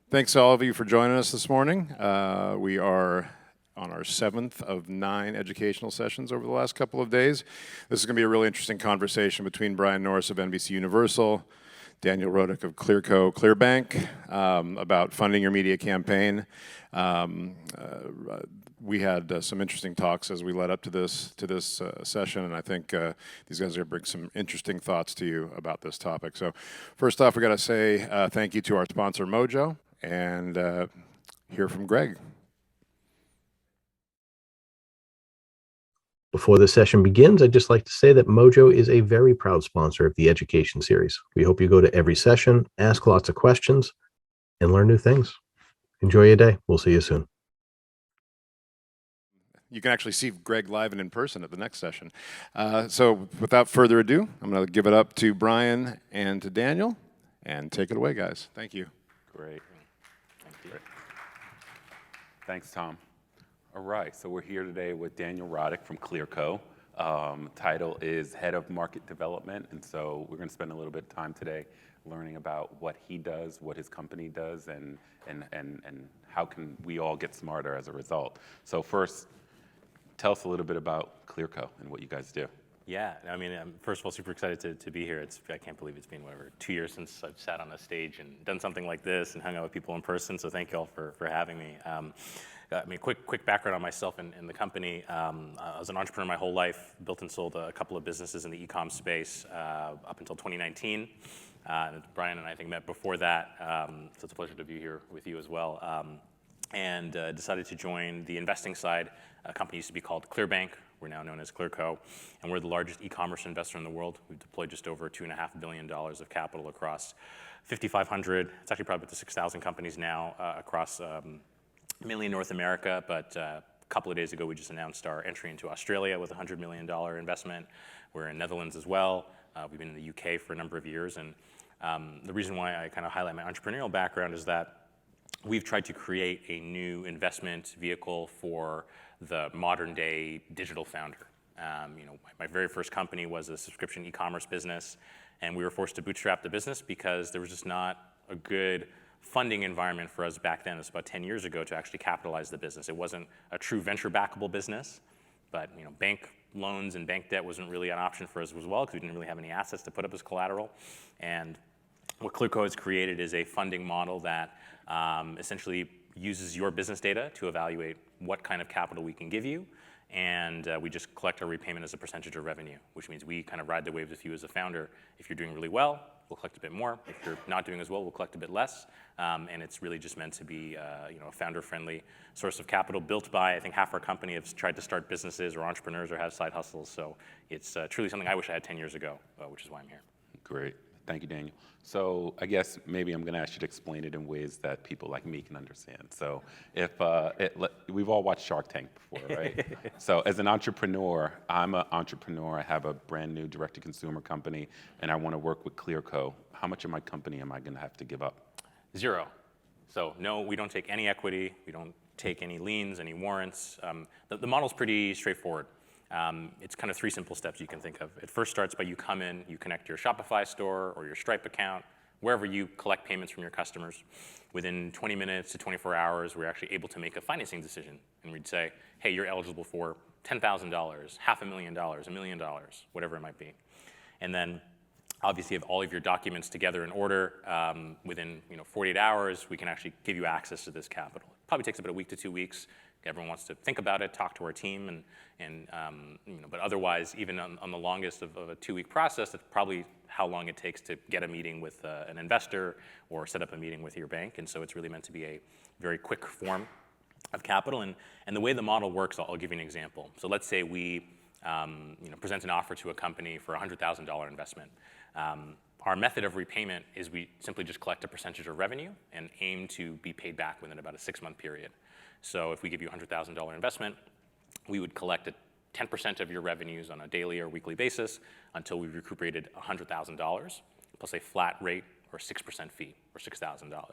Thanks to all of you for joining us this morning. We are on our 7th of 9 educational sessions over the last couple of days. This is going to be a really interesting conversation between Brian Norris of NBCUniversal, Daniel Rodic of Clearco, Clearbank, about funding your media campaign. We had some interesting talks as we led up to this session, and I think these guys are going to bring some interesting thoughts to you about this topic. So first off, we got to say thank you to our sponsor, Mojo, and hear from Greg. Before the session begins, I'd just like to say that Mojo is a very proud sponsor of the education series. We hope you go to every session, ask lots of questions, and learn new things. Enjoy your day. We'll see you soon. You can actually see Greg live and in person at the next session. So without further ado, I'm going to give it up to Brian and to Daniel, and take it away, guys. Thank you. Great. Thank you. Great. Thanks, Tom. All right, so we're here today with Daniel Rodic from Clearco. Title is Head of Market Development, and so we're going to spend a little bit of time today learning about what he does, what his company does, and how can we all get smarter as a result. So first, tell us a little bit about Clearco and what you guys do. Yeah, I mean, I'm first of all super excited to be here. I can't believe it's been, 2 years since I've sat on a stage and done something like this and hung out with people in person, so thank you all for having me. I mean, quick background on myself and the company. I was an entrepreneur my whole life, built and sold a couple of businesses in the e-com space up until 2019. Brian and I think met before that, so it's a pleasure to be here with you as well. And decided to join the investing side. A company used to be called Clearbank. We're now known as Clearco, and we're the largest e-commerce investor in the world. We've deployed just over $2.5 billion of capital across 5,500, it's actually probably up to 6,000 companies now across mainly North America, but a couple of days ago we just announced our entry into Australia with a $100 million investment. We're in Netherlands as well. We've been in the UK for a number of years, and the reason why I kind of highlight my entrepreneurial background is that we've tried to create a new investment vehicle for the modern day digital founder. My very first company was a subscription e-commerce business, and we were forced to bootstrap the business because there was just not a good funding environment for us back then. It was about 10 years ago to actually capitalize the business. It wasn't a true venture backable business, but bank loans and bank debt wasn't really an option for us as well because we didn't really have any assets to put up as collateral. And what Clearco has created is a funding model that essentially uses your business data to evaluate what kind of capital we can give you, and we just collect our repayment as a percentage of revenue, which means we kind of ride the waves with you as a founder. If you're doing really well, we'll collect a bit more. If you're not doing as well, we'll collect a bit less, and it's really just meant to be a founder-friendly source of capital built by, I think half our company have tried to start businesses or entrepreneurs or have side hustles, so it's truly something I wish I had 10 years ago, which is why I'm here. Great. Thank you, Daniel. So I guess maybe I'm going to ask you to explain it in ways that people like me can understand. So if we've all watched Shark Tank before, right? So as an entrepreneur, I'm an entrepreneur. I have a brand new direct-to-consumer company, and I want to work with Clearco. How much of my company am I going to have to give up? 0. So no, we don't take any equity. We don't take any liens, any warrants. The model's pretty straightforward. It's kind of 3 simple steps you can think of. It first starts by you come in, you connect your Shopify store or your Stripe account, wherever you collect payments from your customers. Within 20 minutes to 24 hours, we're actually able to make a financing decision. And we'd say, hey, you're eligible for $10,000, $500,000, $1 million, whatever it might be. And then obviously you have all of your documents together in order. Within 48 hours, we can actually give you access to this capital. It probably takes about a week to 2 weeks. Everyone wants to think about it, talk to our team, but otherwise, even on the longest of a 2-week process, that's probably how long it takes to get a meeting with an investor or set up a meeting with your bank. And so it's really meant to be a very quick form of capital. And the way the model works, I'll give you an example. So let's say we present an offer to a company for a $100,000 investment. Our method of repayment is we simply just collect a percentage of revenue and aim to be paid back within about a 6-month period. So if we give you a $100,000 investment, we would collect 10% of your revenues on a daily or weekly basis until we've recuperated $100,000 plus a flat rate or 6% fee or $6,000.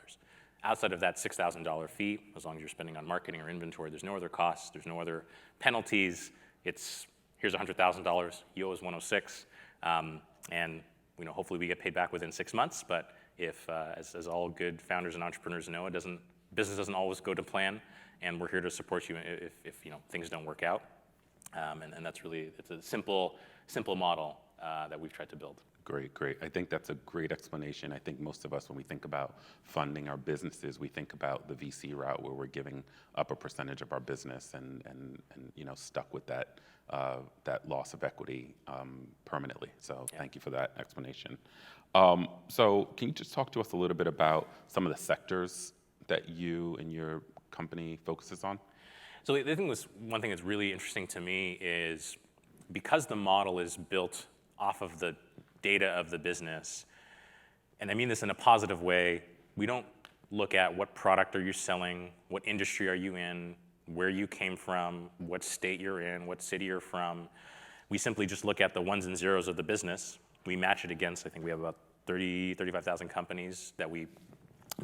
Outside of that $6,000 fee, as long as you're spending on marketing or inventory, there's no other costs, there's no other penalties. It's here's $100,000, you owe us $106, and hopefully we get paid back within 6 months. But if, as all good founders and entrepreneurs know, business doesn't always go to plan, and we're here to support you if things don't work out. And that's really, it's a simple model that we've tried to build. Great, great. I think that's a great explanation. I think most of us, when we think about funding our businesses, we think about the VC route where we're giving up a percentage of our business and stuck with that loss of equity permanently. So thank you for that explanation. So can you just talk to us a little bit about some of the sectors that you and your company focuses on? So one thing that's really interesting to me is because the model is built off of the data of the business, and I mean this in a positive way, we don't look at what product are you selling, what industry are you in, where you came from, what state you're in, what city you're from. We simply just look at the ones and zeros of the business. We match it against, I think we have about 35,000 companies that we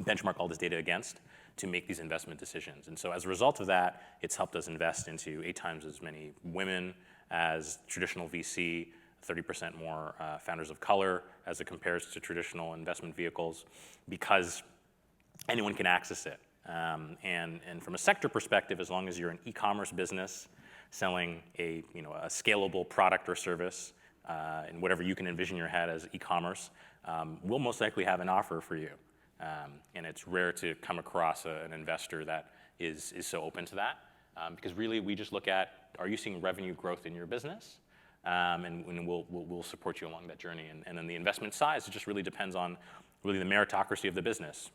benchmark all this data against to make these investment decisions. And so as a result of that, it's helped us invest into 8 times as many women as traditional VC, 30% more founders of color as it compares to traditional investment vehicles, because anyone can access it. And from a sector perspective, as long as you're an e-commerce business selling a scalable product or service, and whatever you can envision your head as e-commerce, we'll most likely have an offer for you. And it's rare to come across an investor that is so open to that, because really we just look at, are you seeing revenue growth in your business? And we'll support you along that journey. And then the investment size, it just really depends on really the meritocracy of the business.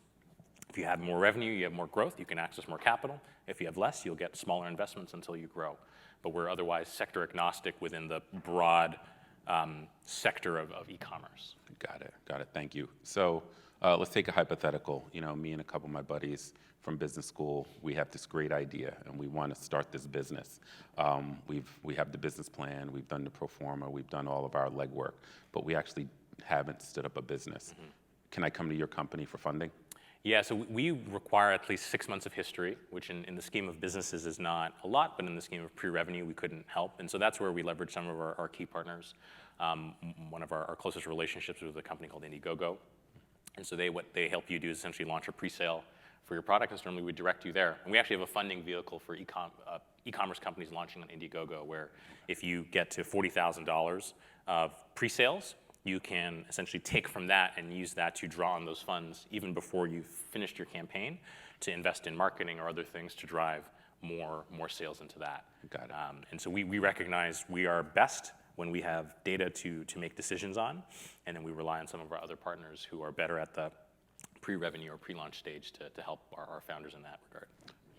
If you have more revenue, you have more growth, you can access more capital. If you have less, you'll get smaller investments until you grow. But we're otherwise sector agnostic within the broad sector of e-commerce. Got it, thank you. So let's take a hypothetical. Me and a couple of my buddies from business school, we have this great idea and we want to start this business. We have the business plan, we've done the pro forma, we've done all of our legwork, but we actually haven't stood up a business. Mm-hmm. Can I come to your company for funding? Yeah, so we require at least 6 months of history, which in the scheme of businesses is not a lot, but in the scheme of pre-revenue, we couldn't help. And so that's where we leverage some of our key partners. One of our closest relationships was a company called Indiegogo. And so what they help you do is essentially launch a pre-sale for your product, and certainly we direct you there. And we actually have a funding vehicle for e-commerce companies launching on Indiegogo, where if you get to $40,000 of pre-sales, you can essentially take from that and use that to draw on those funds even before you've finished your campaign to invest in marketing or other things to drive more sales into that. Got it. And so we recognize we are best when we have data to make decisions on, and then we rely on some of our other partners who are better at the pre-revenue or pre-launch stage to help our founders in that regard.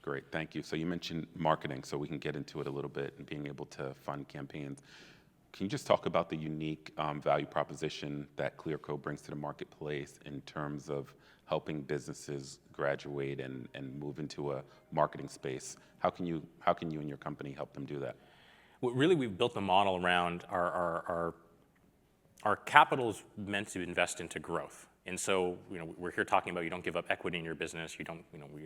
Great, thank you. So you mentioned marketing, so we can get into it a little bit and being able to fund campaigns. Can you just talk about the unique value proposition that Clearco brings to the marketplace in terms of helping businesses graduate and move into a marketing space? How can you and your company help them do that? Well, really, we've built the model around our capital is meant to invest into growth. And so, we're here talking about you don't give up equity in your business. You're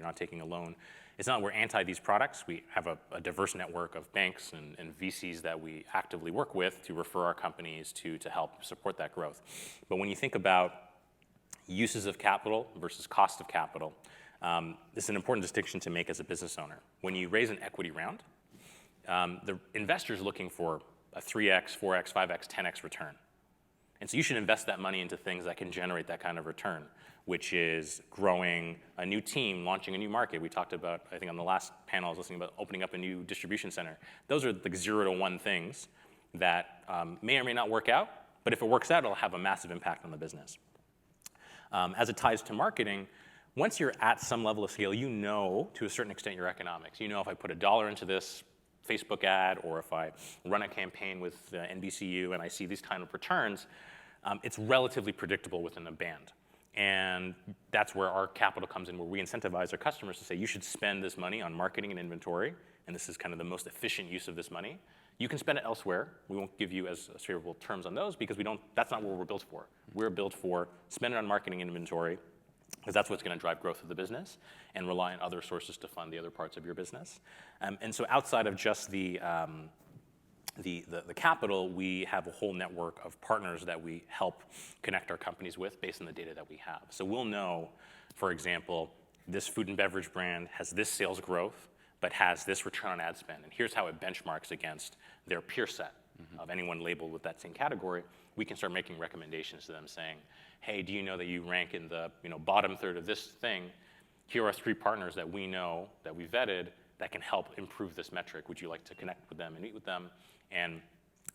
not taking a loan. It's not we're anti these products. We have a diverse network of banks and VCs that we actively work with to refer our companies to help support that growth. But when you think about uses of capital versus cost of capital, this is an important distinction to make as a business owner. When you raise an equity round, the investor's looking for a 3x, 4x, 5x, 10x return. And so you should invest that money into things that can generate that kind of return, which is growing a new team, launching a new market. We talked about, I think on the last panel, I was listening about opening up a new distribution center. Those are like 0 to 1 things that may or may not work out, but if it works out, it'll have a massive impact on the business. As it ties to marketing, once you're at some level of scale, to a certain extent your economics. If I put $1 into this Facebook ad, or if I run a campaign with NBCU and I see these kind of returns, it's relatively predictable within a band. And that's where our capital comes in, where we incentivize our customers to say, you should spend this money on marketing and inventory, and this is kind of the most efficient use of this money. You can spend it elsewhere. We won't give you as favorable terms on those because that's not what we're built for. We're built for spend it on marketing and inventory, because that's what's going to drive growth of the business, and rely on other sources to fund the other parts of your business. And so outside of just the the capital, we have a whole network of partners that we help connect our companies with based on the data that we have. So we'll know, for example, this food and beverage brand has this sales growth, but has this return on ad spend. And here's how it benchmarks against their peer set of anyone labeled with that same category. We can start making recommendations to them saying, hey, do you know that you rank in the bottom third of this thing? Here are 3 partners that we know, that we vetted, that can help improve this metric. Would you like to connect with them and meet with them? And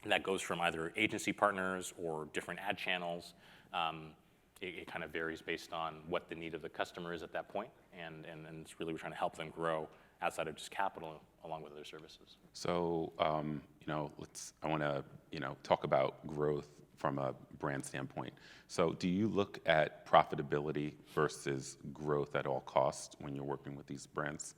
that goes from either agency partners or different ad channels. It kind of varies based on what the need of the customer is at that point. And it's really, we're trying to help them grow outside of just capital along with other services. So, I want to, talk about growth from a brand standpoint. So do you look at profitability versus growth at all costs when you're working with these brands?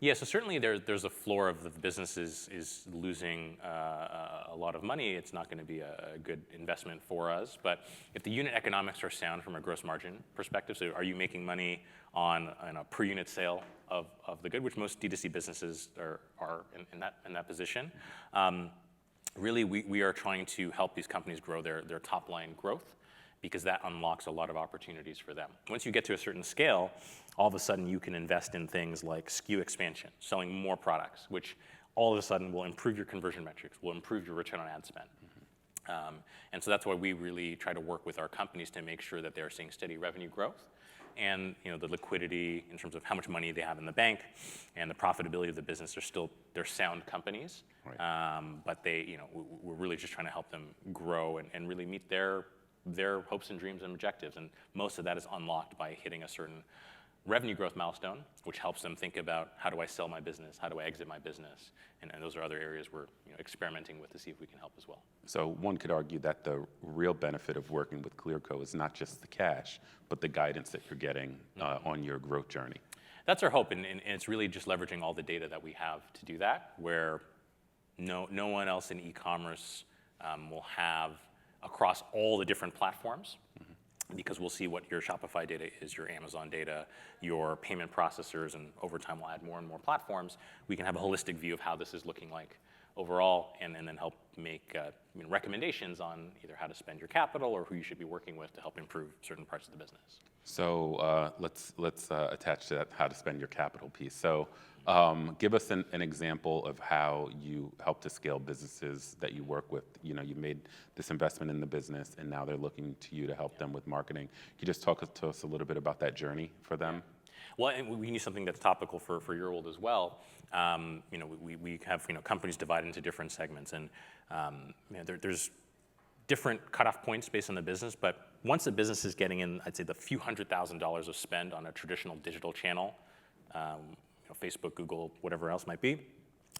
Yeah, so certainly there's a floor of the business is losing a lot of money. It's not going to be a good investment for us. But if the unit economics are sound from a gross margin perspective, so are you making money on a per unit sale of the good, which most D2C businesses are in that position. Really, we are trying to help these companies grow their top line growth, because that unlocks a lot of opportunities for them. Once you get to a certain scale, all of a sudden you can invest in things like SKU expansion, selling more products, which all of a sudden will improve your conversion metrics, will improve your return on ad spend. And so that's why we really try to work with our companies to make sure that they're seeing steady revenue growth, and the liquidity in terms of how much money they have in the bank and the profitability of the business they're sound companies. Right. But we're really just trying to help them grow and really meet their hopes and dreams and objectives. And most of that is unlocked by hitting a certain revenue growth milestone, which helps them think about, how do I sell my business? How do I exit my business? And those are other areas we're experimenting with to see if we can help as well. So one could argue that the real benefit of working with Clearco is not just the cash, but the guidance that you're getting on your growth journey. That's our hope, and it's really just leveraging all the data that we have to do that, where no one else in e-commerce will have across all the different platforms, because we'll see what your Shopify data is, your Amazon data, your payment processors, and over time we'll add more and more platforms. We can have a holistic view of how this is looking like overall, and then help make recommendations on either how to spend your capital or who you should be working with to help improve certain parts of the business. So let's attach to that how to spend your capital piece. So give us an example of how you help to scale businesses that you work with. You made this investment in the business, and now they're looking to you to help them with marketing. Can you just talk to us a little bit about that journey for them? Well, and we need something that's topical for your world as well. We have companies divided into different segments, and there's different cutoff points based on the business. But once a business is getting in, I'd say the few $100,000s of spend on a traditional digital channel, Facebook, Google, whatever else might be,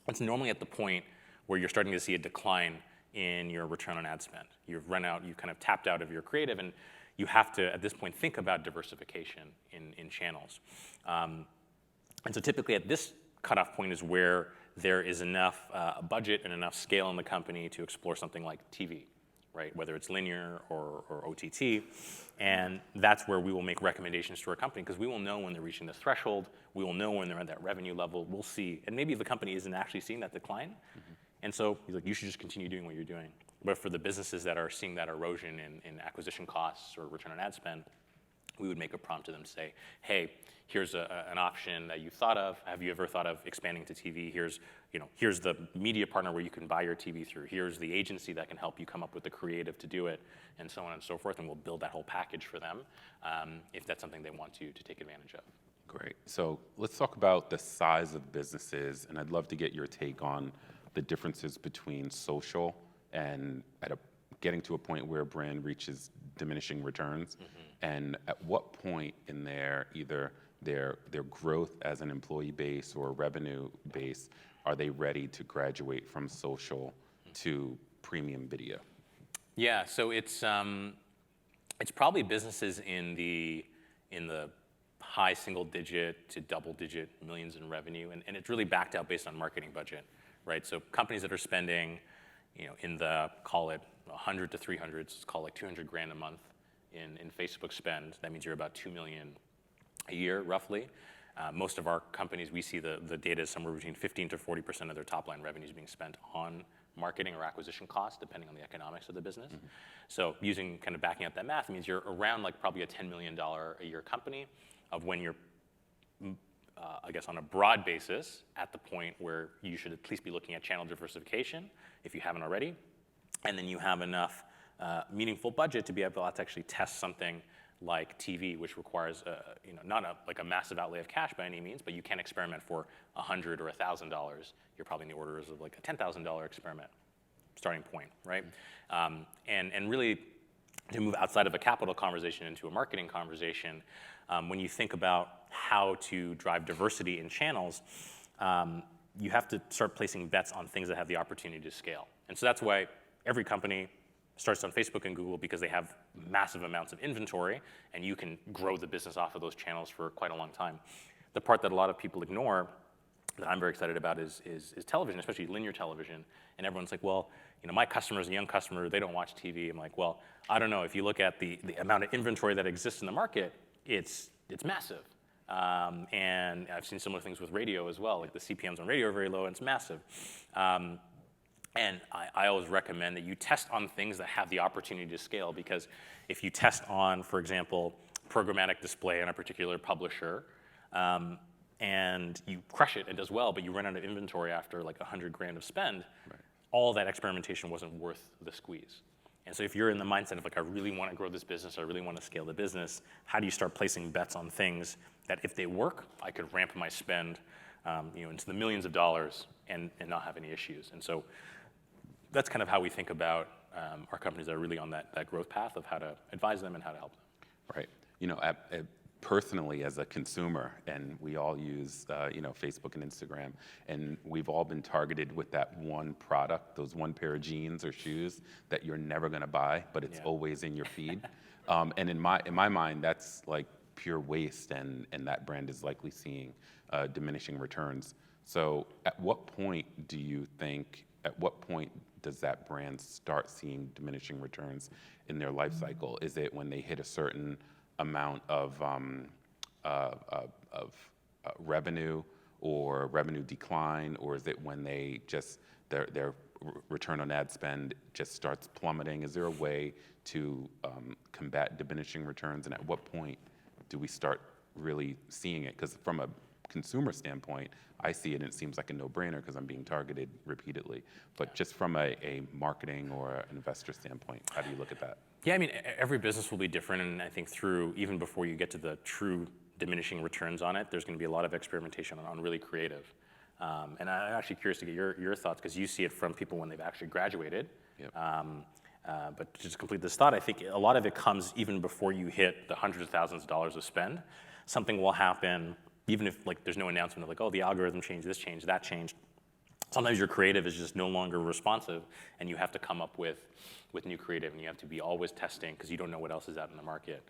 it's normally at the point where you're starting to see a decline in your return on ad spend. You've kind of tapped out of your creative, and you have to, at this point, think about diversification in channels. And so typically at this cutoff point is where there is enough budget and enough scale in the company to explore something like TV, right? Whether it's linear or OTT. And that's where we will make recommendations to our company, because we will know when they're reaching this threshold. We will know when they're at that revenue level. We'll see. And maybe the company isn't actually seeing that decline. And so he's like, you should just continue doing what you're doing. But for the businesses that are seeing that erosion in acquisition costs or return on ad spend, we would make a prompt to them to say, hey, here's an option that you thought of. Have you ever thought of expanding to TV? Here's the media partner where you can buy your TV through. Here's the agency that can help you come up with the creative to do it, and so on and so forth. And we'll build that whole package for them if that's something they want to take advantage of. Great. So let's talk about the size of businesses, and I'd love to get your take on the differences between social and getting to a point where a brand reaches diminishing returns, and at what point in either their growth as an employee base or revenue base are they ready to graduate from social to premium video? Yeah, so it's probably businesses in the high single digit to double digit millions in revenue, and it's really backed out based on marketing budget, right? So companies that are spending, in the, call it 100 to 300s, call it $200,000 a month in Facebook spend. That means you're about $2 million a year, roughly. Most of our companies, we see the data is somewhere between 15 to 40% of their top line revenues being spent on marketing or acquisition costs, depending on the economics of the business. So using kind of backing up that math means you're around like probably a $10 million a year company of when you're, I guess on a broad basis, at the point where you should at least be looking at channel diversification, if you haven't already, and then you have enough meaningful budget to be able to actually test something like TV, which requires not a massive outlay of cash by any means, but you can experiment for $100 or $1,000. You're probably in the orders of like a $10,000 experiment starting point, right? And really, to move outside of a capital conversation into a marketing conversation, when you think about how to drive diversity in channels, you have to start placing bets on things that have the opportunity to scale. And so that's why every company starts on Facebook and Google, because they have massive amounts of inventory, and you can grow the business off of those channels for quite a long time. The part that a lot of people ignore, that I'm very excited about, is television, especially linear television. And everyone's like, well, my customer's a young customer, they don't watch TV. I'm like, well, I don't know. If you look at the amount of inventory that exists in the market, it's massive. And I've seen similar things with radio as well. Like the CPMs on radio are very low, and it's massive. And I always recommend that you test on things that have the opportunity to scale, because if you test on, for example, programmatic display on a particular publisher, and you crush it and does well, but you run out of inventory after like $100,000 of spend, all that experimentation wasn't worth the squeeze. And so if you're in the mindset of like, I really want to grow this business, I really want to scale the business, how do you start placing bets on things that if they work, I could ramp my spend into the millions of dollars and not have any issues? And so that's kind of how we think about our companies that are really on that growth path of how to advise them and how to help them. Right. Personally, as a consumer, and we all use Facebook and Instagram, and we've all been targeted with that one product, those one pair of jeans or shoes that you're never going to buy, but it's always in your feed. And in my mind, that's like pure waste, and that brand is likely seeing diminishing returns. So at what point does that brand start seeing diminishing returns in their life cycle? Is it when they hit a certain amount of revenue or revenue decline, or is it when they just their return on ad spend just starts plummeting? Is there a way to combat diminishing returns, and at what point do we start really seeing it? Because from a consumer standpoint, I see it and it seems like a no-brainer because I'm being targeted repeatedly. But just from a marketing or an investor standpoint, how do you look at that? Yeah, I mean, every business will be different, and I think even before you get to the true diminishing returns on it, there's going to be a lot of experimentation on really creative. And I'm actually curious to get your thoughts, because you see it from people when they've actually graduated. Yep. But to just complete this thought, I think a lot of it comes even before you hit the hundreds of thousands of dollars of spend. Something will happen, even if like there's no announcement of like, oh, the algorithm changed, this changed, that changed. Sometimes your creative is just no longer responsive, and you have to come up with new creative, and you have to be always testing because you don't know what else is out in the market.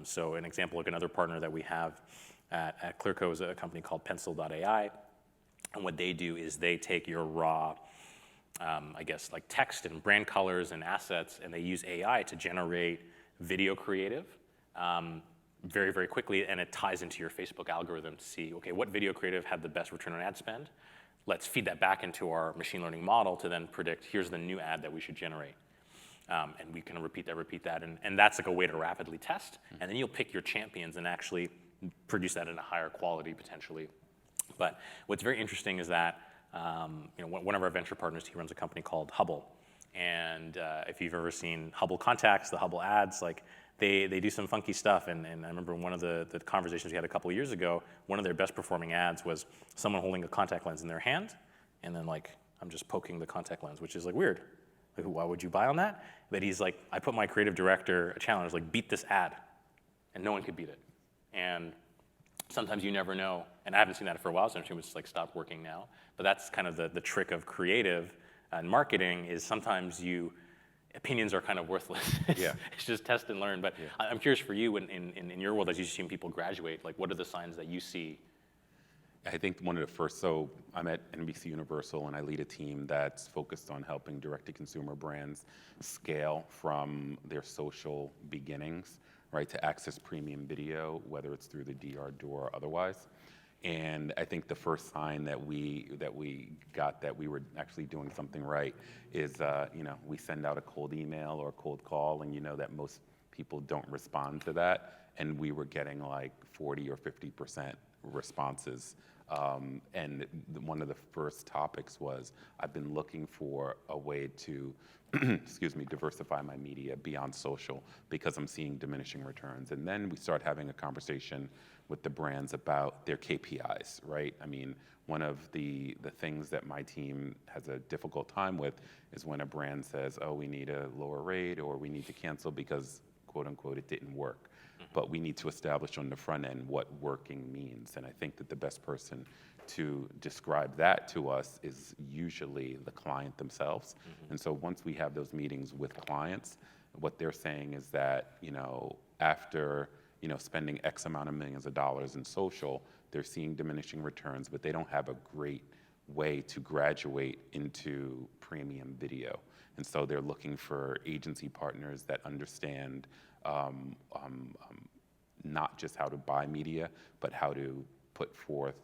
So an example, like another partner that we have at Clearco is a company called Pencil.ai, and what they do is they take your raw, like text and brand colors and assets, and they use AI to generate video creative very, very quickly, and it ties into your Facebook algorithm to see, okay, what video creative had the best return on ad spend? Let's feed that back into our machine learning model to then predict, here's the new ad that we should generate. And we can repeat that, and that's like a way to rapidly test, and then you'll pick your champions and actually produce that in a higher quality potentially. But what's very interesting is that one of our venture partners, he runs a company called Hubble, and if you've ever seen Hubble contacts, the Hubble ads, like they do some funky stuff, and I remember one of the conversations we had a couple of years ago, one of their best performing ads was someone holding a contact lens in their hand, and then like, I'm just poking the contact lens, which is like weird. Like, why would you buy on that? But he's like, I put my creative director a challenge, like beat this ad, and no one could beat it. And sometimes you never know, and I haven't seen that for a while, so I'm sure it's like stopped working now. But that's kind of the trick of creative and marketing, is sometimes opinions are kind of worthless. It's just test and learn. But I'm curious for you, in your world, as you've seen people graduate, like what are the signs that you see? I think one of the first, so I'm at NBCUniversal, and I lead a team that's focused on helping direct-to-consumer brands scale from their social beginnings, right, to access premium video, whether it's through the DR door or otherwise. And I think the first sign that we got that we were actually doing something right is, we send out a cold email or a cold call, and that most people don't respond to that. And we were getting like 40 or 50% responses. And one of the first topics was, I've been looking for a way to, diversify my media beyond social because I'm seeing diminishing returns. And then we start having a conversation with the brands about their KPIs, right? I mean, one of the things that my team has a difficult time with is when a brand says, oh, we need a lower rate or we need to cancel because, quote unquote, it didn't work. But we need to establish on the front end what working means. And I think that the best person to describe that to us is usually the client themselves. And so once we have those meetings with clients, what they're saying is that, after spending X amount of millions of dollars in social, they're seeing diminishing returns, but they don't have a great way to graduate into premium video. And so they're looking for agency partners that understand not just how to buy media, but how to put forth,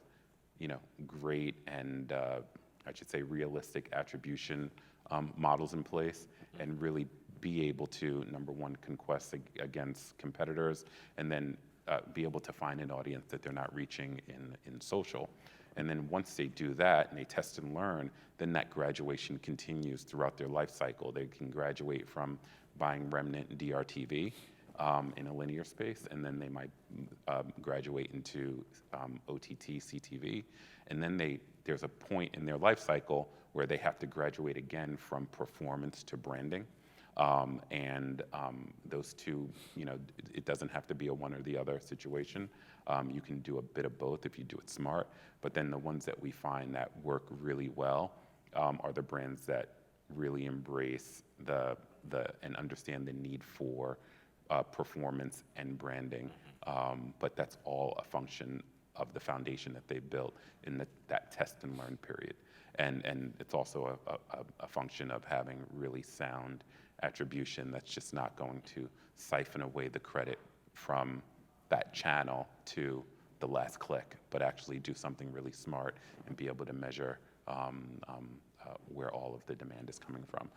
great and I should say realistic attribution models in place, and really be able to, number one, conquest against competitors, and then be able to find an audience that they're not reaching in social. And then once they do that and they test and learn, then that graduation continues throughout their life cycle. They can graduate from buying remnant DRTV in a linear space, and then they might graduate into OTT, CTV, and then there's a point in their life cycle where they have to graduate again from performance to branding. Those two, it doesn't have to be a one or the other situation. You can do a bit of both if you do it smart, but then the ones that we find that work really well are the brands that really embrace and understand the need for performance and branding, but that's all a function of the foundation that they built in that test and learn period. And it's also a function of having really sound attribution that's just not going to siphon away the credit from that channel to the last click, but actually do something really smart and be able to measure where all of the demand is coming from.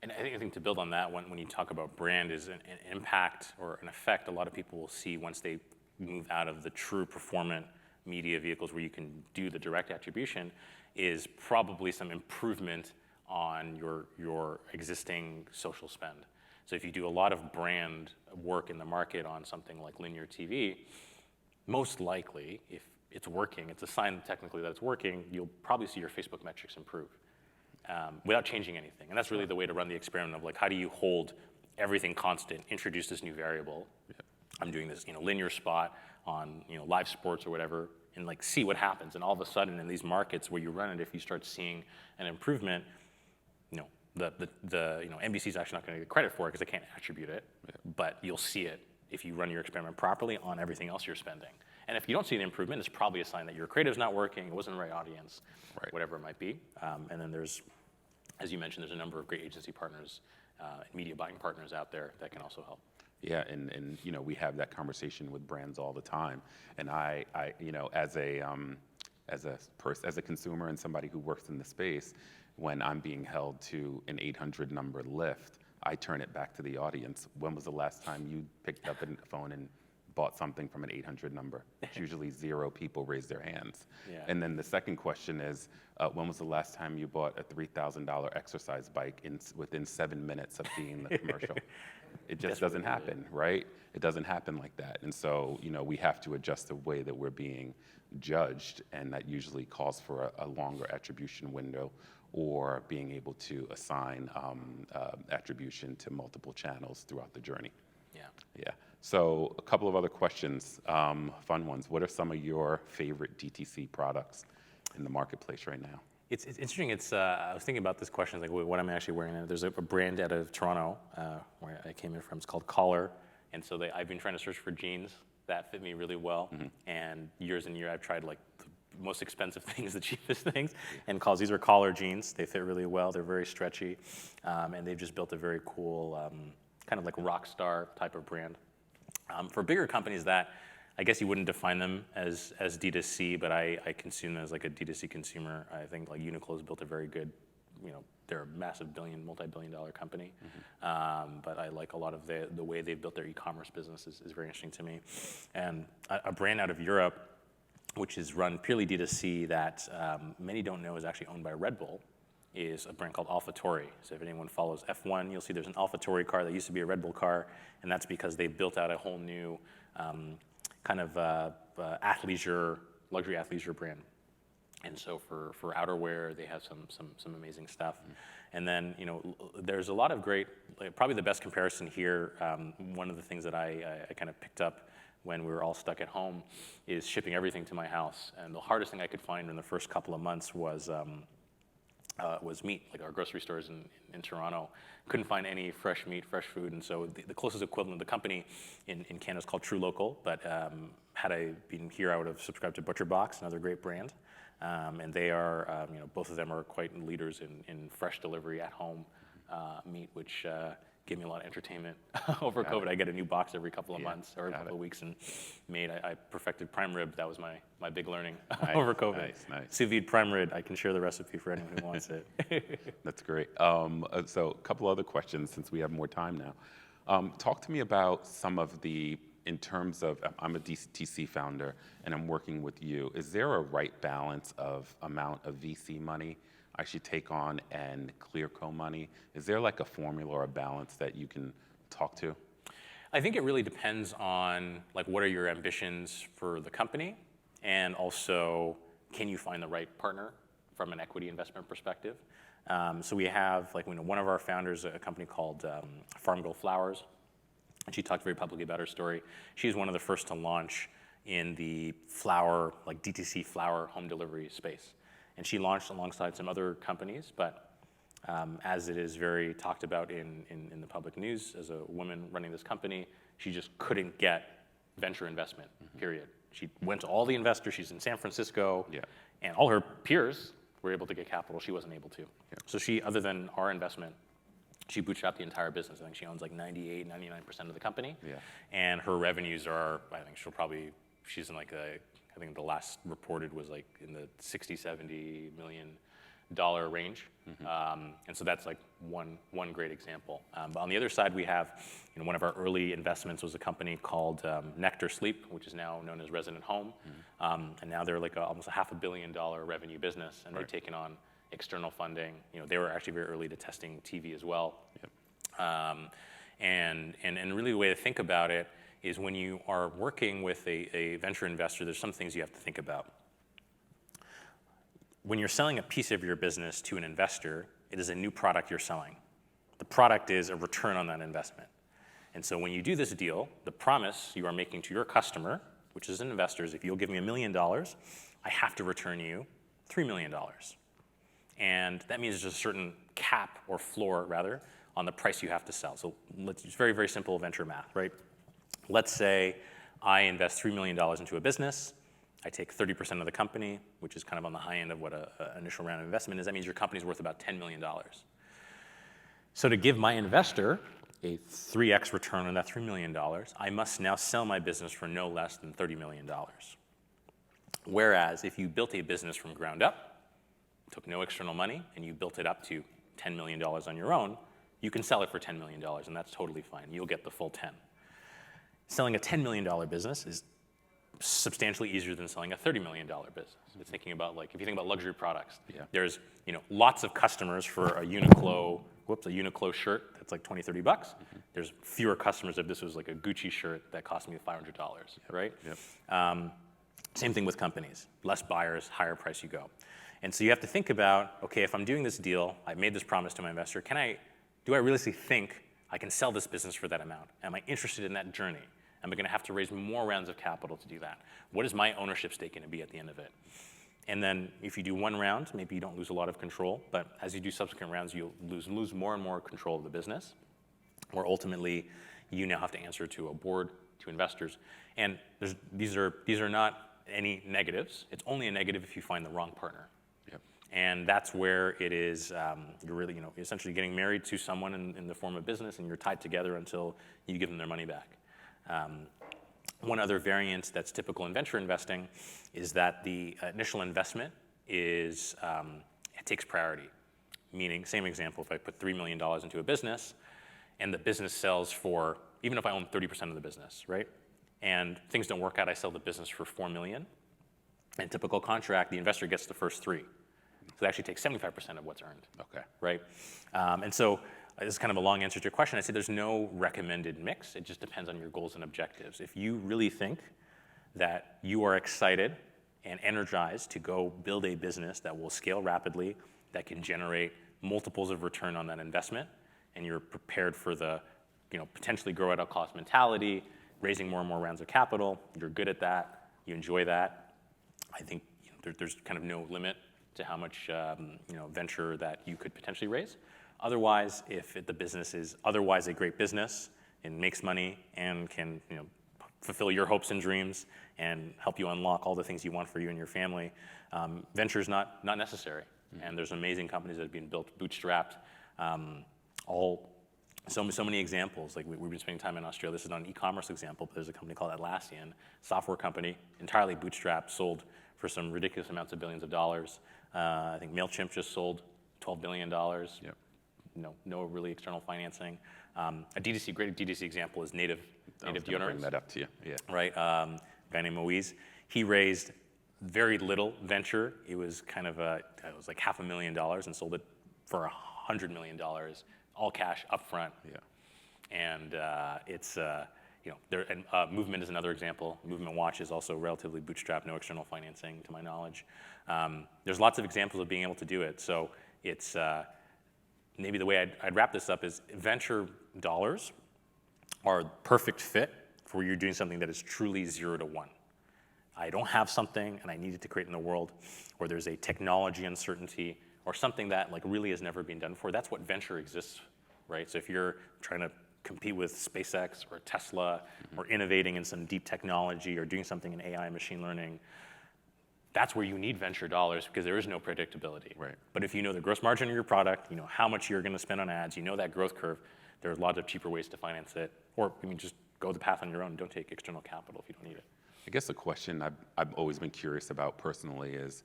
And I think to build on that, when you talk about brand is an impact or an effect a lot of people will see once they move out of the true performant media vehicles where you can do the direct attribution, is probably some improvement on your existing social spend. So if you do a lot of brand work in the market on something like linear TV, most likely, if it's working, it's a sign technically that it's working, you'll probably see your Facebook metrics improve without changing anything. And that's really the way to run the experiment of like, how do you hold everything constant, introduce this new variable. I'm doing this linear spot on live sports or whatever, and like see what happens. And all of a sudden in these markets where you run it, if you start seeing an improvement, NBC's actually not going to get credit for it because they can't attribute it, but you'll see it if you run your experiment properly on everything else you're spending. And if you don't see the improvement, it's probably a sign that your creative's not working, it wasn't the right audience, whatever it might be. And then there's, as you mentioned, there's a number of great agency partners, media buying partners out there that can also help. Yeah, and we have that conversation with brands all the time. And I as a consumer and somebody who works in the space, when I'm being held to an 800 number lift, I turn it back to the audience. When was the last time you picked up a phone and bought something from an 800 number? It's usually 0 people raise their hands. Yeah. And then the second question is, when was the last time you bought a $3,000 exercise bike within 7 minutes of seeing the commercial? It just doesn't happen, right? It doesn't happen like that. And so, we have to adjust the way that we're being judged, and that usually calls for a longer attribution window, or being able to assign attribution to multiple channels throughout the journey. Yeah. So a couple of other questions, fun ones. What are some of your favorite DTC products in the marketplace right now? It's interesting. I was thinking about this question, like what I'm actually wearing. There's a brand out of Toronto where I came in from. It's called Collar, and so I've been trying to search for jeans that fit me really well. Mm-hmm. And years and years, I've tried like the most expensive things, the cheapest things, and these are Collar jeans. They fit really well. They're very stretchy, and they've just built a very cool kind of like rock star type of brand. For bigger companies that I guess you wouldn't define them as D2C, but I consume them as like a D2C consumer. I think like Uniqlo's built a very good, they're a massive multi-billion-dollar company. But I like a lot of the way they've built their e-commerce business is very interesting to me. And a brand out of Europe, which is run purely D2C, that many don't know is actually owned by Red Bull, is a brand called AlphaTauri. So if anyone follows F1, you'll see there's an AlphaTauri car that used to be a Red Bull car, and that's because they built out a whole new kind of luxury athleisure brand. And so for outerwear, they have some amazing stuff. And then, there's a lot of great, probably the best comparison here, one of the things that I kind of picked up when we were all stuck at home is shipping everything to my house. And the hardest thing I could find in the first couple of months was meat. Like our grocery stores in Toronto couldn't find any fresh meat, fresh food. And so the closest equivalent, the company in Canada is called True Local, but had I been here, I would have subscribed to Butcher Box, another great brand. And they are, both of them are quite leaders in fresh delivery at home meat, which gave me a lot of entertainment over COVID. I get a new box every couple of months or a couple of weeks, and I perfected prime rib. That was my big learning over COVID. Nice. Sous vide prime rib. I can share the recipe for anyone who wants it. That's great. So a couple other questions since we have more time now. Talk to me about some of in terms of, I'm a DTC founder and I'm working with you. Is there a right balance of amount of VC money I should take on and Clearco money? Is there like a formula or a balance that you can talk to? I think it really depends on like what are your ambitions for the company, and also can you find the right partner from an equity investment perspective. So we have one of our founders, a company called Farm Girl Flowers, and she talked very publicly about her story. She was one of the first to launch in the flower, like DTC flower home delivery space. And she launched alongside some other companies, but as it is very talked about in the public news, as a woman running this company, she just couldn't get venture investment, period. She went to all the investors, she's in San Francisco, and all her peers were able to get capital, she wasn't able to. So she, other than our investment, she bootstrapped the entire business. I think she owns like 98, 99% of the company. And her revenues are, I think she's in like I think the last reported was like in the $60-70 million range. And so that's like one great example. But on the other side, we have, one of our early investments was a company called Nectar Sleep, which is now known as Resident Home. And now they're like almost a $500 million revenue business, and they've taken on external funding. They were actually very early to testing TV as well. And really the way to think about it is when you are working with a venture investor, there's some things you have to think about. When you're selling a piece of your business to an investor, it is a new product you're selling. The product is a return on that investment. And so when you do this deal, the promise you are making to your customer, which is an investor, is if you'll give me $1 million, I have to return you $3 million. And that means there's a certain cap or floor, rather, on the price you have to sell. So it's very, very simple venture math, right? Let's say I invest $3 million into a business. I take 30% of the company, which is kind of on the high end of what an initial round of investment is. That means your company's worth about $10 million. So to give my investor a 3x return on that $3 million, I must now sell my business for no less than $30 million. Whereas if you built a business from ground up, took no external money, and you built it up to $10 million on your own, you can sell it for $10 million, and that's totally fine. You'll get the full 10. Selling a $10 million business is substantially easier than selling a $30 million business. It's thinking about, like, if you think about luxury products, there's lots of customers for a Uniqlo shirt that's like $20-30. There's fewer customers if this was like a Gucci shirt that cost me $500, right? Same thing with companies. Less buyers, higher price you go. And so you have to think about, okay, if I'm doing this deal, I made this promise to my investor, do I really think I can sell this business for that amount? Am I interested in that journey? Am I going to have to raise more rounds of capital to do that? What is my ownership stake going to be at the end of it? And then if you do one round, maybe you don't lose a lot of control, but as you do subsequent rounds, you'll lose more and more control of the business, or ultimately you now have to answer to a board, to investors. And these are not any negatives. It's only a negative if you find the wrong partner. And that's where it is, you're really, essentially getting married to someone in the form of business, and you're tied together until you give them their money back. One other variant that's typical in venture investing is that the initial investment is, it takes priority. Meaning, same example, if I put $3 million into a business and the business sells for, even if I own 30% of the business, right? And things don't work out, I sell the business for $4 million. In typical contract, the investor gets the first 3. So they actually take 75% of what's earned. Okay. Right? And so this is kind of a long answer to your question. I say there's no recommended mix. It just depends on your goals and objectives. If you really think that you are excited and energized to go build a business that will scale rapidly, that can generate multiples of return on that investment, and you're prepared for the, potentially grow at a cost mentality, raising more and more rounds of capital, you're good at that, you enjoy that, I think there's kind of no limit to how much venture that you could potentially raise. Otherwise, if the business is otherwise a great business and makes money and can fulfill your hopes and dreams and help you unlock all the things you want for you and your family, venture is not necessary. Mm-hmm. And there's amazing companies that have been built bootstrapped. So many examples. Like we've been spending time in Australia. This is not an e-commerce example, but there's a company called Atlassian, software company, entirely bootstrapped, sold for some ridiculous amounts of billions of dollars. I think MailChimp just sold $12 billion. Yep. No really external financing. A great DTC example is native deodorants. Bring that up to you. Yeah. Right. A guy named Moise. He raised very little venture. It was kind of it was like $500,000 and sold it for $100 million, all cash upfront. Yeah. And it's Movement is another example. Movement Watch is also relatively bootstrapped, no external financing, to my knowledge. There's lots of examples of being able to do it. So it's maybe the way I'd wrap this up is venture dollars are a perfect fit for when you're doing something that is truly 0 to 1. I don't have something and I need it to create in the world, or there's a technology uncertainty or something that really has never been done before. That's what venture exists, right? So if you're trying to compete with SpaceX or Tesla, mm-hmm. or innovating in some deep technology or doing something in AI and machine learning, that's where you need venture dollars because there is no predictability. Right. But if you know the gross margin of your product, you know how much you're going to spend on ads, you know that growth curve, there's lots of cheaper ways to finance it. Or just go the path on your own. Don't take external capital if you don't need it. I guess the question I've always been curious about personally is,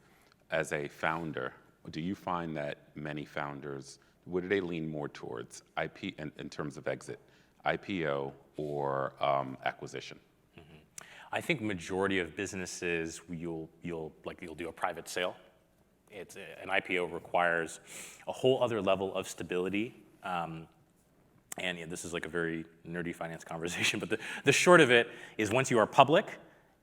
as a founder, do you find that many founders, what do they lean more towards, IP in terms of exit, IPO or acquisition? Mm-hmm. I think majority of businesses you'll do a private sale. An IPO requires a whole other level of stability. And this is like a very nerdy finance conversation, but the short of it is once you are public,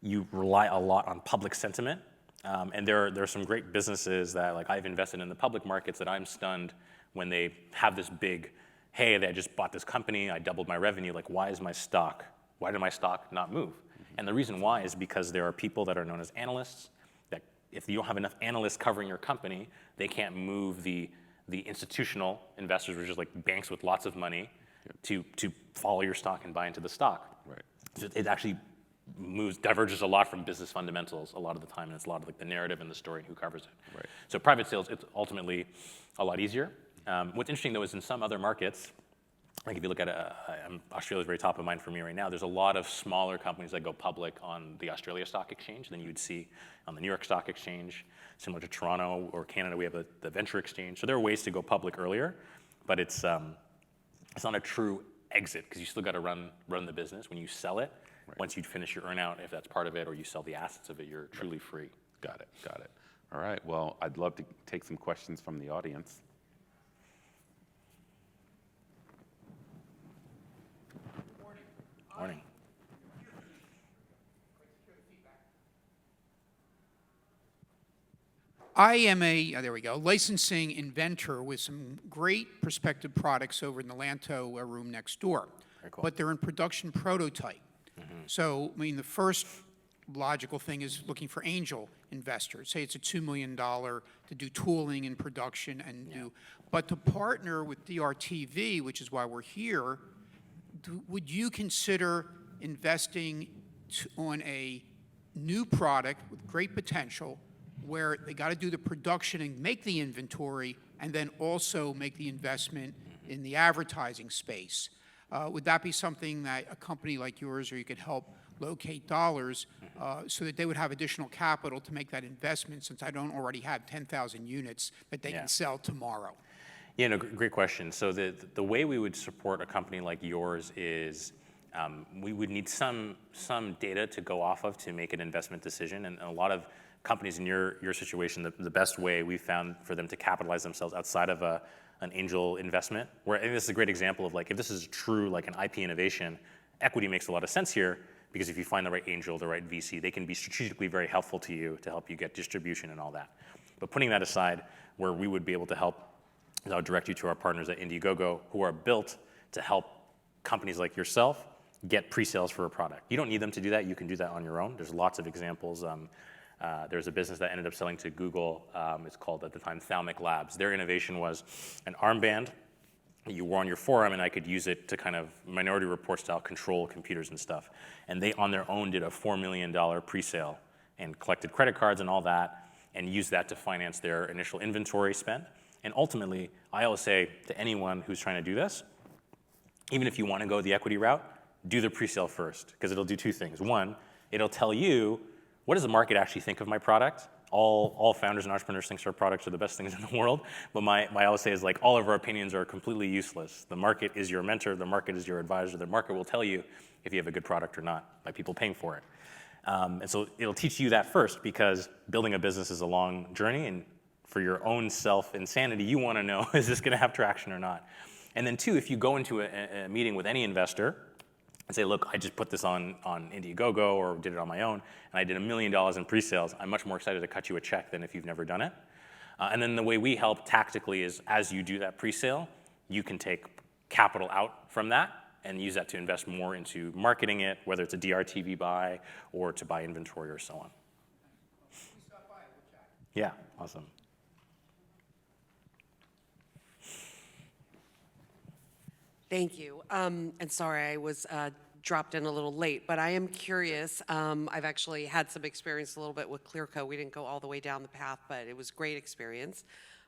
you rely a lot on public sentiment. And there are some great businesses that I've invested in the public markets that I'm stunned when they have this big, hey, I just bought this company, I doubled my revenue, why did my stock not move? Mm-hmm. And the reason why is because there are people that are known as analysts, that if you don't have enough analysts covering your company, they can't move the institutional investors, which is banks with lots of money, to follow your stock and buy into the stock. Right. So it actually diverges a lot from business fundamentals a lot of the time, and it's a lot of the narrative and the story and who covers it. Right. So private sales, it's ultimately a lot easier. What's interesting though is in some other markets, if you look at Australia is very top of mind for me right now. There's a lot of smaller companies that go public on the Australia Stock Exchange than you would see on the New York Stock Exchange. Similar to Toronto or Canada, we have the Venture Exchange. So there are ways to go public earlier, but it's not a true exit because you still got to run the business. When you sell it, right. Once you finish your earnout, if that's part of it, or you sell the assets of it, you're truly free. Got it. All right, well, I'd love to take some questions from the audience. Morning. I am there we go, licensing inventor with some great prospective products over in the Lanto room next door. Very cool. But they're in production prototype. Mm-hmm. So, the first logical thing is looking for angel investors. Say it's a $2 million to do tooling and production but to partner with DRTV, which is why we're here, would you consider investing on a new product with great potential where they got to do the production and make the inventory and then also make the investment in the advertising space? Would that be something that a company like yours or you could help locate dollars so that they would have additional capital to make that investment, since I don't already have 10,000 units that they can sell tomorrow? Yeah, no, great question. So the way we would support a company like yours is we would need some data to go off of to make an investment decision. And a lot of companies in your situation, the best way we found for them to capitalize themselves outside of an angel investment, where I think this is a great example of like, if this is true, like an IP innovation, equity makes a lot of sense here, because if you find the right angel, the right VC, they can be strategically very helpful to you to help you get distribution and all that. But putting that aside, where we would be able to help, I'll direct you to our partners at Indiegogo, who are built to help companies like yourself get pre-sales for a product. You don't need them to do that. You can do that on your own. There's lots of examples. There's a business that ended up selling to Google. It's called, at the time, Thalmic Labs. Their innovation was an armband you wore on your forearm, and I could use it to kind of Minority Report style control computers and stuff. And they, on their own, did a $4 million pre-sale and collected credit cards and all that, and used that to finance their initial inventory spend. And ultimately, I always say to anyone who's trying to do this, even if you want to go the equity route, do the pre-sale first, because it'll do two things. One, it'll tell you, what does the market actually think of my product? All founders and entrepreneurs think our products are the best things in the world, but my always say is like, all of our opinions are completely useless. The market is your mentor, the market is your advisor, the market will tell you if you have a good product or not by people paying for it. And so it'll teach you that first, because building a business is a long journey, and for your own self-insanity, you want to know, is this going to have traction or not? And then two, if you go into a meeting with any investor and say, look, I just put this on Indiegogo or did it on my own, and I did $1 million in pre-sales, I'm much more excited to cut you a check than if you've never done it. And then the way we help tactically is, as you do that pre-sale, you can take capital out from that and use that to invest more into marketing it, whether it's a DRTV buy or to buy inventory or so on. Yeah, awesome. Thank you. And sorry, I was dropped in a little late, but I am curious. I've actually had some experience a little bit with Clearco. We didn't go all the way down the path, but it was a great experience.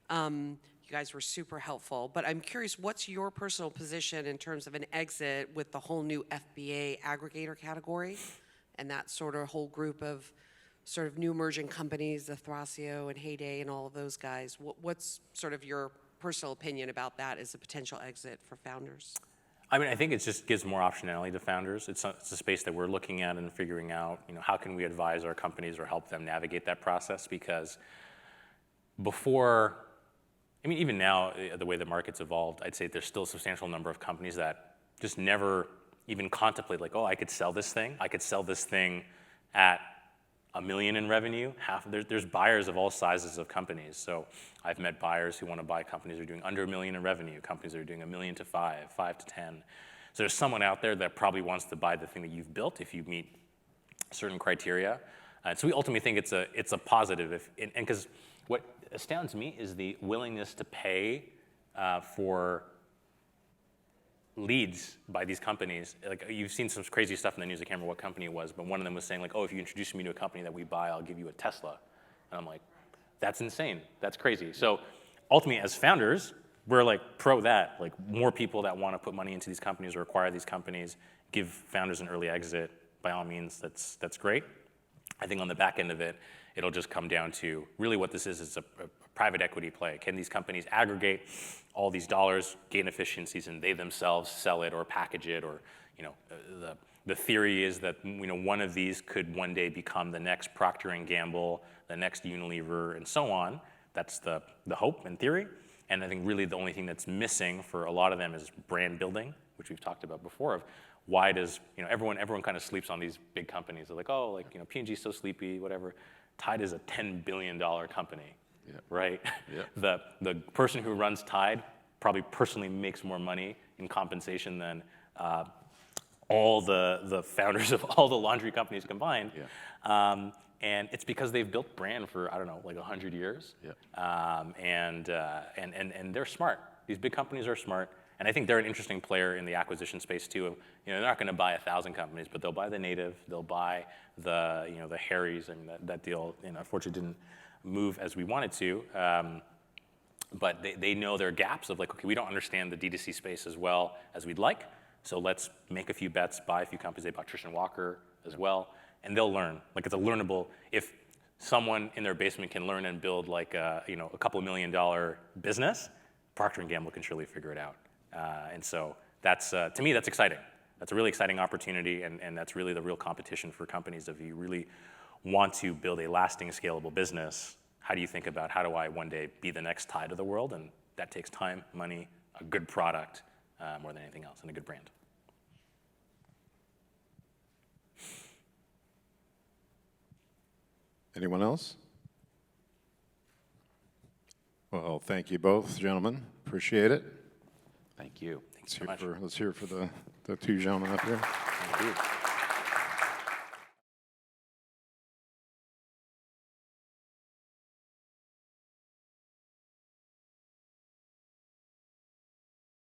You guys were super helpful. But I'm curious, what's your personal position in terms of an exit with the whole new FBA aggregator category and that sort of whole group of sort of new emerging companies, the Thrasio and Heyday and all of those guys? What's sort of your personal opinion about that as a potential exit for founders? I mean, I think it just gives more optionality to founders. It's a space that we're looking at and figuring out, how can we advise our companies or help them navigate that process? Because before, even now, the way the market's evolved, I'd say there's still a substantial number of companies that just never even contemplate, like, oh, I could sell this thing. I could sell this thing at $1 million in revenue. There's buyers of all sizes of companies. So I've met buyers who want to buy companies that are doing under $1 million in revenue, companies that are doing $1 million to $5 million, $5 million to $10 million. So there's someone out there that probably wants to buy the thing that you've built if you meet certain criteria. So we ultimately think it's a positive. And because what astounds me is the willingness to pay for leads by these companies. Like, you've seen some crazy stuff in the news. I can't remember what company it was, but one of them was saying, like, oh, if you introduce me to a company that we buy, I'll give you a Tesla. And I'm like, that's insane. That's crazy. So ultimately, as founders, we're like pro that. Like, more people that want to put money into these companies or acquire these companies, give founders an early exit, by all means, that's great. I think on the back end of it, it'll just come down to really what this is a private equity play. Can these companies aggregate all these dollars, gain efficiencies, and they themselves sell it or package it? Or, the theory is that one of these could one day become the next Procter & Gamble, the next Unilever, and so on. That's the hope and theory. And I think really the only thing that's missing for a lot of them is brand building, which we've talked about before. Of why does everyone kind of sleeps on these big companies? They're like, oh, like P&G's so sleepy, whatever. Tide is a $10 billion company, right? Yeah. The person who runs Tide probably personally makes more money in compensation than all the founders of all the laundry companies combined. Yeah. And it's because they've built brand for, I don't know, like 100 years. Yeah. And they're smart. These big companies are smart. And I think they're an interesting player in the acquisition space too. They're not going to buy 1,000 companies, but they'll buy the native. They'll buy the Harry's. I mean, that deal, unfortunately, didn't move as we wanted to. But they know their gaps of like, okay, we don't understand the D2C space as well as we'd like. So let's make a few bets, buy a few companies. They bought Trish & Walker as well, and they'll learn. Like it's a learnable, if someone in their basement can learn and build like a, a couple $1 million business, Procter & Gamble can surely figure it out. And so that's, to me, that's exciting. That's a really exciting opportunity, and that's really the real competition for companies. If you really want to build a lasting, scalable business, how do you think about how do I one day be the next Tide of the world? And that takes time, money, a good product, more than anything else, and a good brand. Anyone else? Well, thank you both, gentlemen. Appreciate it. Thank you. Thanks so much. Let's hear for the two gentlemen up here. Thank you.